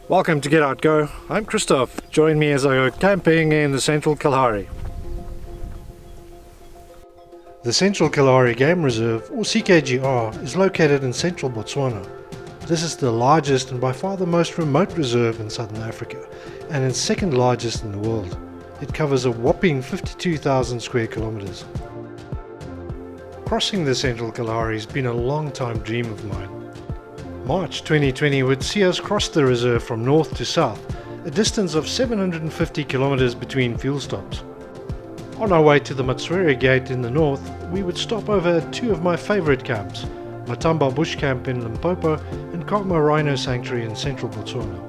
Welcome to Get Out Go. I'm Christoph. Join me as I go camping in the Central Kalahari. The Central Kalahari Game Reserve, or CKGR, is located in central Botswana. This is the largest and by far the most remote reserve in southern Africa, and it's second largest in the world. It covers a whopping 52,000 square kilometers. Crossing the Central Kalahari has been a long-time dream of mine. March 2020 would see us cross the reserve from north to south, a distance of 750 kilometers between fuel stops. On our way to the Matswere Gate in the north, we would stop over at two of my favorite camps, Matamba Bush Camp in Limpopo and Kama Rhino Sanctuary in central Botswana.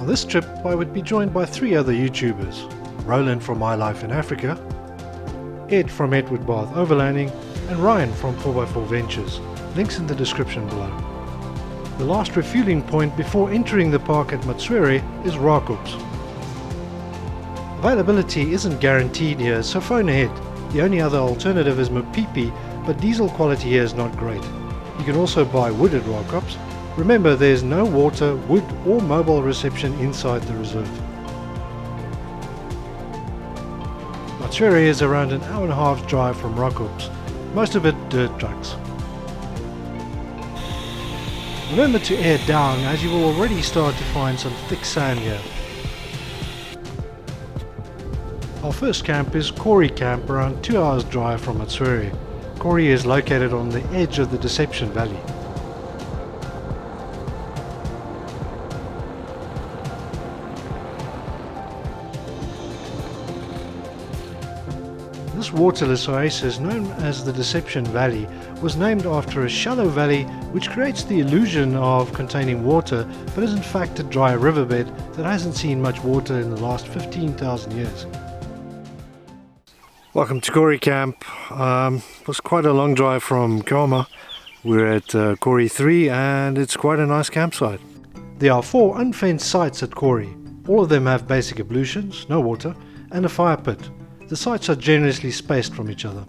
On this trip I would be joined by three other YouTubers, Roland from My Life in Africa, Ed from Edward Bath Overlanding, and Ryan from 4x4 Ventures, links in the description below. The last refueling point before entering the park at Matswere is Rakops. Availability isn't guaranteed here, so phone ahead. The only other alternative is Mapipi, but diesel quality here is not great. You can also buy wood at Rakops. Remember, there's no water, wood or mobile reception inside the reserve. Matswere is around an hour and a half drive from Rakops, most of it dirt trucks. Remember to air down, as you will already start to find some thick sand here. Our first camp is Quarry Camp, around 2 hours drive from Matswere. Kori is located on the edge of the Deception Valley. This waterless oasis, known as the Deception Valley, was named after a shallow valley which creates the illusion of containing water, but is in fact a dry riverbed that hasn't seen much water in the last 15,000 years. Welcome to Quarry Camp. It was quite a long drive from Kama. We're at Kori 3 and it's quite a nice campsite. There are 4 unfenced sites at Kori. All of them have basic ablutions, no water, and a fire pit. The sites are generously spaced from each other.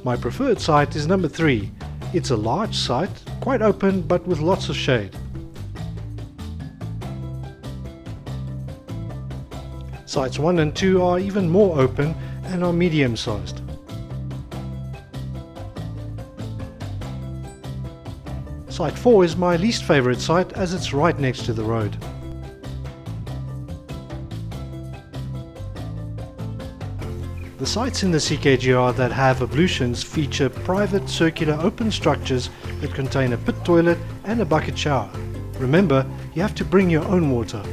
My preferred site is number 3. It's a large site, quite open but with lots of shade. Sites 1 and 2 are even more open and are medium sized. Site 4 is my least favorite site as it's right next to the road. The sites in the CKGR that have ablutions feature private circular open structures that contain a pit toilet and a bucket shower. Remember, you have to bring your own water.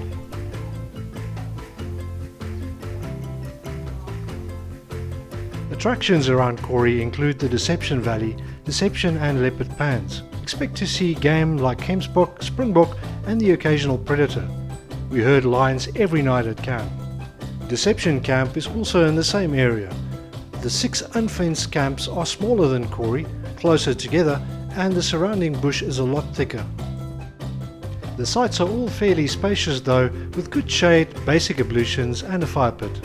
Attractions around Kori include the Deception Valley, Deception and Leopard Pans. Expect to see game like Kempsbok, Springbok and the occasional predator. We heard lions every night at camp. Deception Camp is also in the same area. The 6 unfenced camps are smaller than Kori, closer together, and the surrounding bush is a lot thicker. The sites are all fairly spacious though, with good shade, basic ablutions and a fire pit.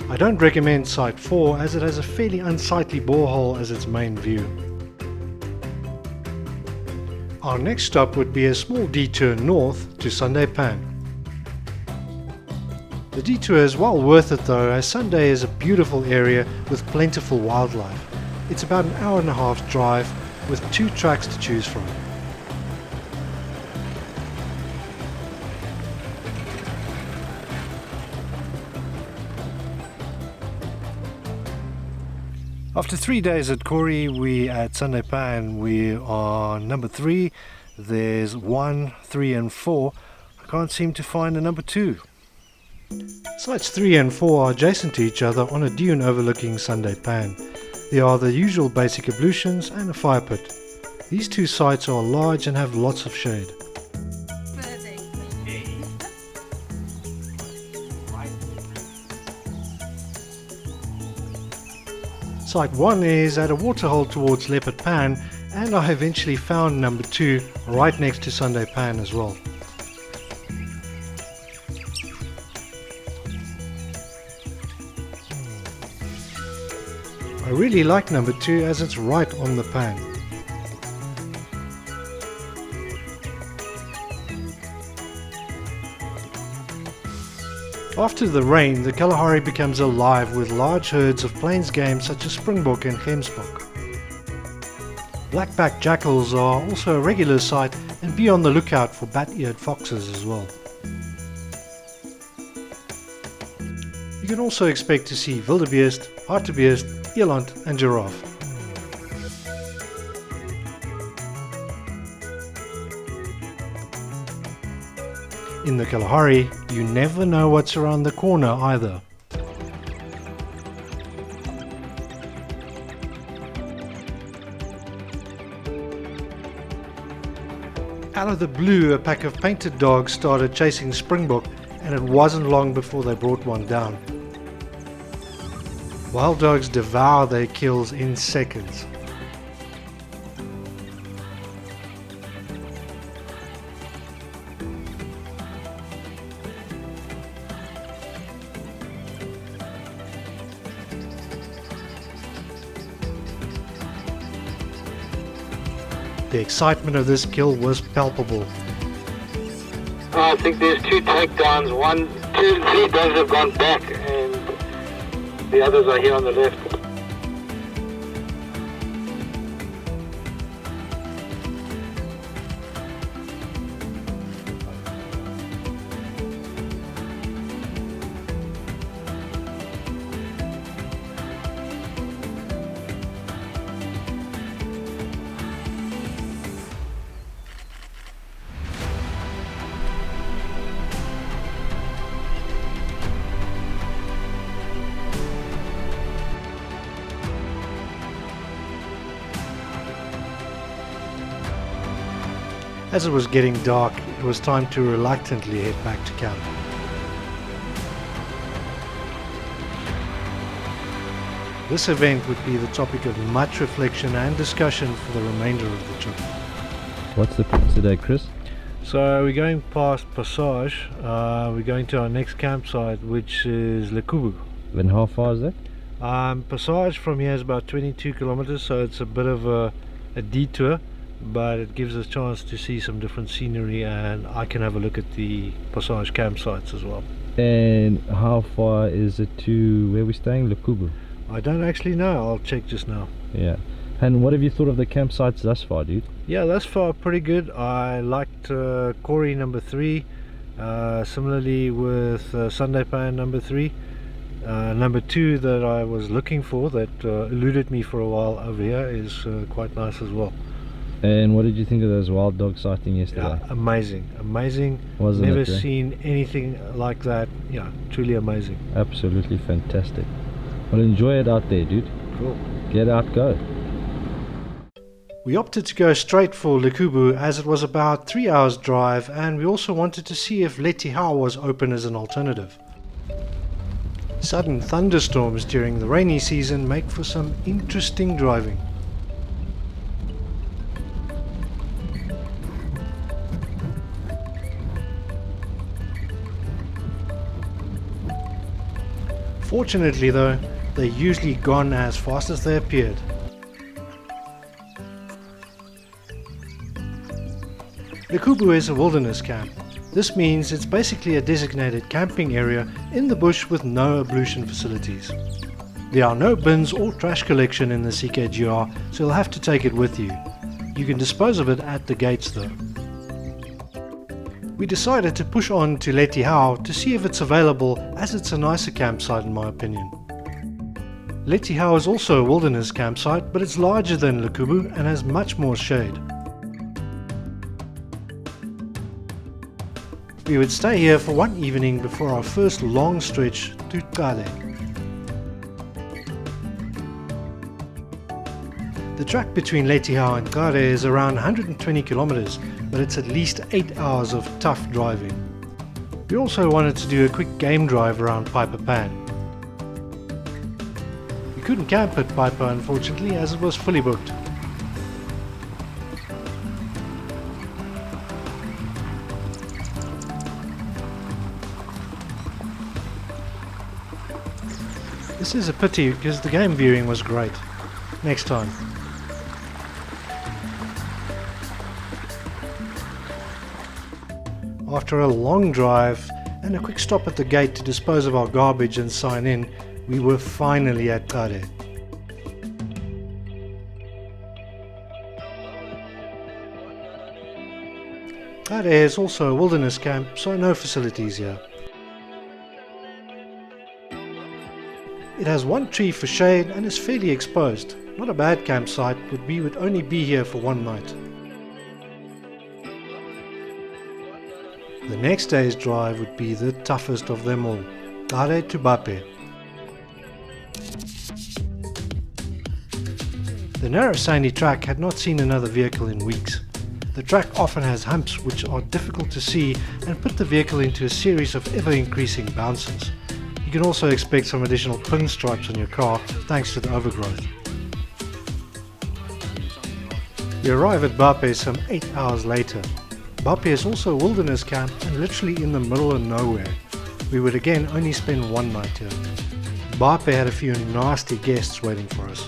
I don't recommend Site 4 as it has a fairly unsightly borehole as its main view. Our next stop would be a small detour north to Sunday Pan. The detour is well worth it though, as Sunday is a beautiful area with plentiful wildlife. It's about an hour and a half drive with 2 tracks to choose from. After 3 days at Kori, we at Sunday Pan, we are number 3. There's 1, 3 and 4. I can't seem to find a number 2. Sites 3 and 4 are adjacent to each other on a dune overlooking Sunday Pan. There are the usual basic ablutions and a fire pit. These 2 sites are large and have lots of shade. Site 1 is at a waterhole towards Leopard Pan, and I eventually found number 2 right next to Sunday Pan as well. I really like number 2 as it's right on the pan. After the rain, the Kalahari becomes alive with large herds of plains game such as springbok and gemsbok. Black-backed jackals are also a regular sight, and be on the lookout for bat-eared foxes as well. You can also expect to see wildebeest, hartebeest, eland and giraffe. In the Kalahari, you never know what's around the corner either. Out of the blue, a pack of painted dogs started chasing springbok, and it wasn't long before they brought one down. Wild dogs devour their kills in seconds. The excitement of this kill was palpable. I think there's 2 takedowns, 2 and 3 dogs have gone back and the others are here on the left. As it was getting dark, it was time to reluctantly head back to camp. This event would be the topic of much reflection and discussion for the remainder of the trip. What's the plan today, Chris? So we're going past Passage, we're going to our next campsite, which is Le Kubu. And how far is that? Passage from here is about 22 kilometers, so it's a bit of a detour, but it gives us a chance to see some different scenery, and I can have a look at the Passage campsites as well. And how far is it to where we're staying, Le Kubu? I don't actually know, I'll check just now. Yeah. And what have you thought of the campsites thus far, dude? Yeah, thus far pretty good. I liked Kori number 3, similarly with Sunday Pan number 3. Number 2 that I was looking for, that eluded me for a while over here, is quite nice as well. And what did you think of those wild dog sighting yesterday? Yeah, amazing, amazing. Wasn't Never it, eh? seen anything like that. Yeah, truly amazing. Absolutely fantastic. Well, enjoy it out there, dude. Cool. Get out, go. We opted to go straight for Le Kubu as it was about 3 hours drive, and we also wanted to see if Letiahau was open as an alternative. Sudden thunderstorms during the rainy season make for some interesting driving. Fortunately though, they're usually gone as fast as they appeared. The Kubu is a wilderness camp. This means it's basically a designated camping area in the bush with no ablution facilities. There are no bins or trash collection in the CKGR, so you'll have to take it with you. You can dispose of it at the gates though. We decided to push on to Letiahau to see if it's available, as it's a nicer campsite in my opinion. Letiahau is also a wilderness campsite, but it's larger than Le Kubu and has much more shade. We would stay here for one evening before our first long stretch to Xade. The track between Letiahau and Xade is around 120 kilometers, but it's at least 8 hours of tough driving. We also wanted to do a quick game drive around Piper Pan. We couldn't camp at Piper unfortunately, as it was fully booked. This is a pity because the game viewing was great. next time. After a long drive and a quick stop at the gate to dispose of our garbage and sign in, we were finally at Xade. Xade is also a wilderness camp, so no facilities here. It has one tree for shade and is fairly exposed. Not a bad campsite, but we would only be here for one night. The next day's drive would be the toughest of them all, Xade to Bape. The narrow sandy track had not seen another vehicle in weeks. The track often has humps which are difficult to see and put the vehicle into a series of ever-increasing bounces. You can also expect some additional pinstripes on your car thanks to the overgrowth. We arrive at Bape some 8 hours later. Bape is also a wilderness camp and literally in the middle of nowhere. We would again only spend one night here. Bape had a few nasty guests waiting for us.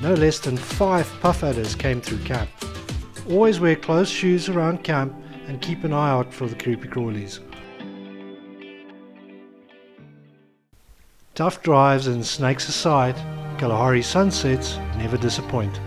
No less than 5 puff adders came through camp. Always wear closed shoes around camp and keep an eye out for the creepy crawlies. Tough drives and snakes aside, Kalahari sunsets never disappoint.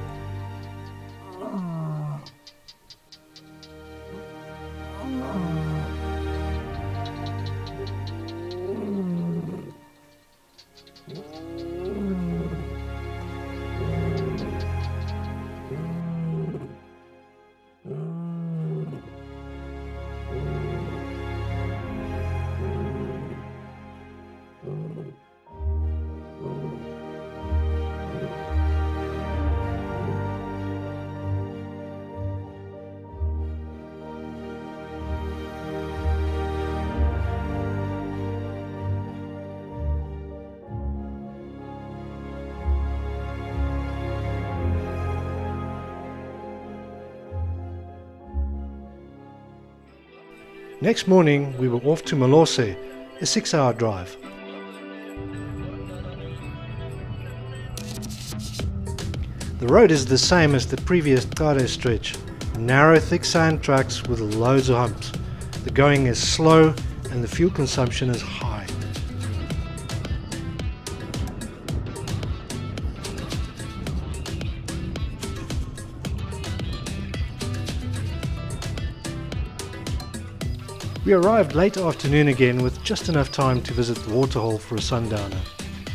Next morning we were off to Molose, a 6-hour drive. The road is the same as the previous Xade stretch, narrow thick sand tracks with loads of humps. The going is slow and the fuel consumption is high. We arrived late afternoon again with just enough time to visit the waterhole for a sundowner.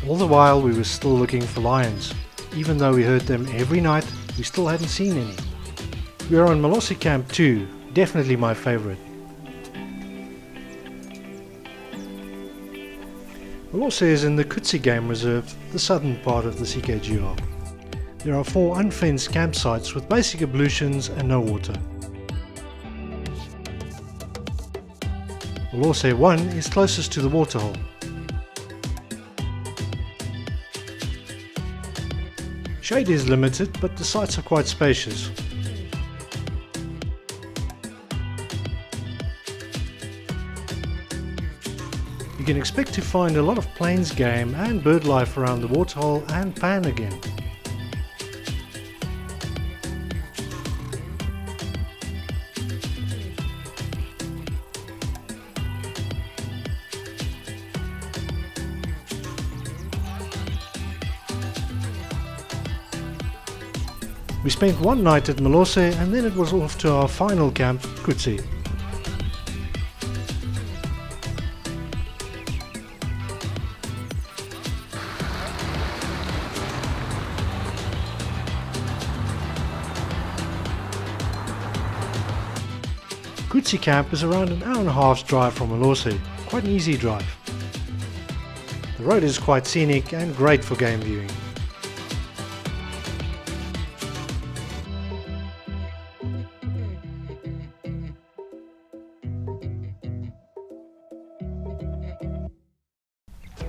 All the while we were still looking for lions. Even though we heard them every night, we still hadn't seen any. We are on Malusi Camp too, definitely my favorite. Molose is in the Khutse Game Reserve, the southern part of the CKGR. There are 4 unfenced campsites with basic ablutions and no water. Molose 1 is closest to the waterhole. Shade is limited, but the sites are quite spacious. You can expect to find a lot of plains game and bird life around the waterhole and pan again. We spent one night at Molose and then it was off to our final camp, Coetzee. Coetzee Camp is around an hour and a half's drive from Molose, quite an easy drive. The road is quite scenic and great for game viewing.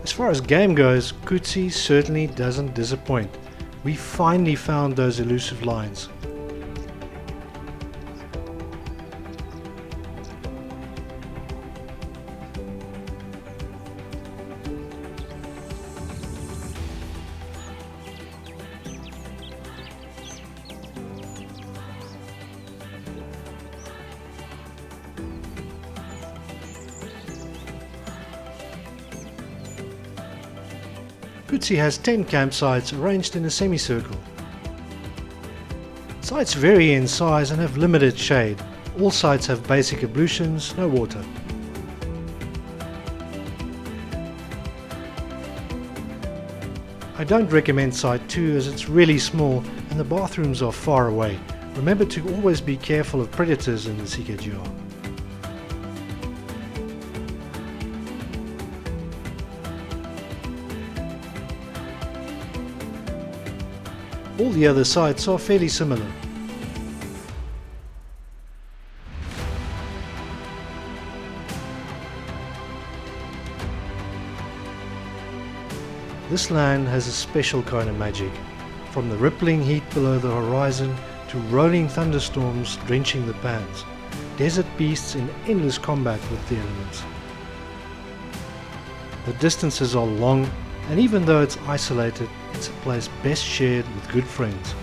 As far as game goes, Coetzee certainly doesn't disappoint. We finally found those elusive lions. Coetzee has 10 campsites arranged in a semicircle. Sites vary in size and have limited shade. All sites have basic ablutions, no water. I don't recommend Site 2 as it's really small and the bathrooms are far away. Remember to always be careful of predators in the CKGR. All the other sites are fairly similar. This land has a special kind of magic, from the rippling heat below the horizon to rolling thunderstorms drenching the pans, desert beasts in endless combat with the elements. The distances are long, and even though it's isolated, it's a place best shared with good friends.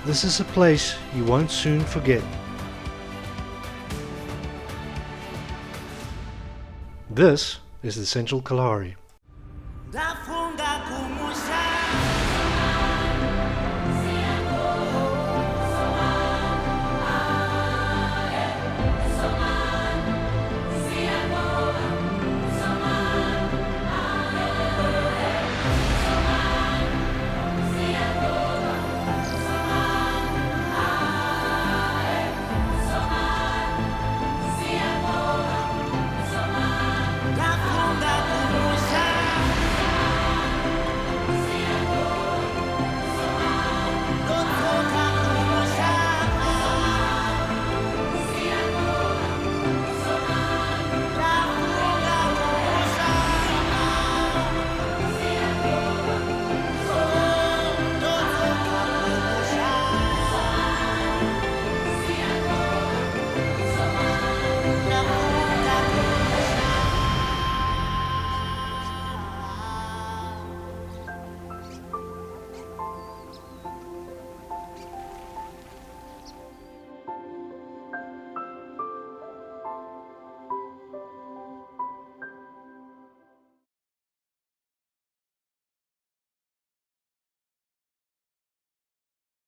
This is a place you won't soon forget. This is the Central Kalahari.